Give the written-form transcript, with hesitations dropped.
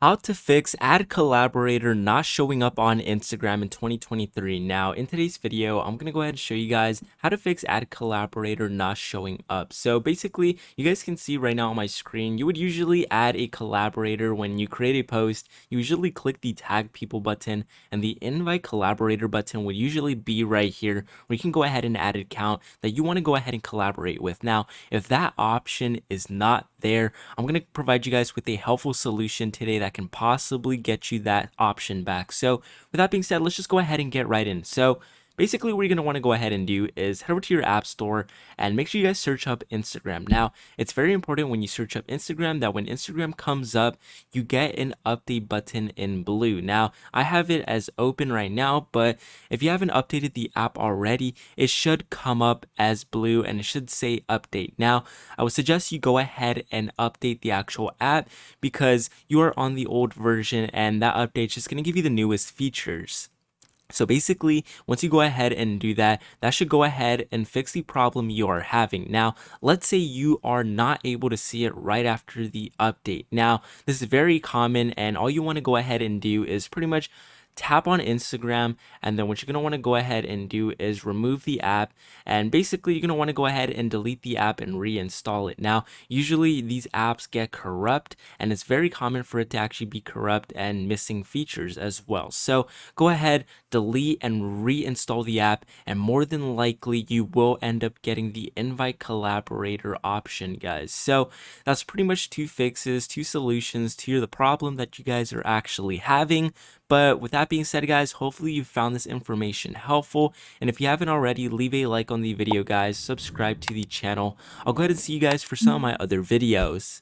How to fix Ad Collaborator not showing up on Instagram in 2023. Now, in today's video, I'm going to go ahead and show you guys how to fix Ad Collaborator not showing up. So basically, you guys can see right now on my screen, you would usually add a collaborator when you create a post. You usually click the tag people button, and the invite collaborator button would usually be right here where you can go ahead and add an account that you want to go ahead and collaborate with. Now, if that option is not there, I'm going to provide you guys with a helpful solution today that can possibly get you that option back. So with that being said, let's just go ahead and get right in. So basically what you're going to want to go ahead and do is head over to your app store and make sure you guys search up Instagram. Now, it's very important when you search up Instagram that when Instagram comes up, you get an update button in blue. Now, I have it as open right now, but if you haven't updated the app already, it should come up as blue and it should say update. Now, I would suggest you go ahead and update the actual app because you are on the old version and that update is just going to give you the newest features. So basically, once you go ahead and do that, that should go ahead and fix the problem you are having. Now, let's say you are not able to see it right after the update. Now, this is very common, and all you want to go ahead and do is pretty much tap on Instagram, and then what you're going to want to go ahead and do is remove the app, and basically you're going to want to go ahead and delete the app and reinstall it. Now, usually these apps get corrupt, and it's very common for it to actually be corrupt and missing features as well. So go ahead, delete and reinstall the app, and more than likely you will end up getting the invite collaborator option, guys. So that's pretty much two fixes, two solutions to the problem that you guys are actually having. But with that being said, guys, hopefully you found this information helpful. And if you haven't already, leave a like on the video, guys. Subscribe to the channel. I'll go ahead and see you guys for some of my other videos.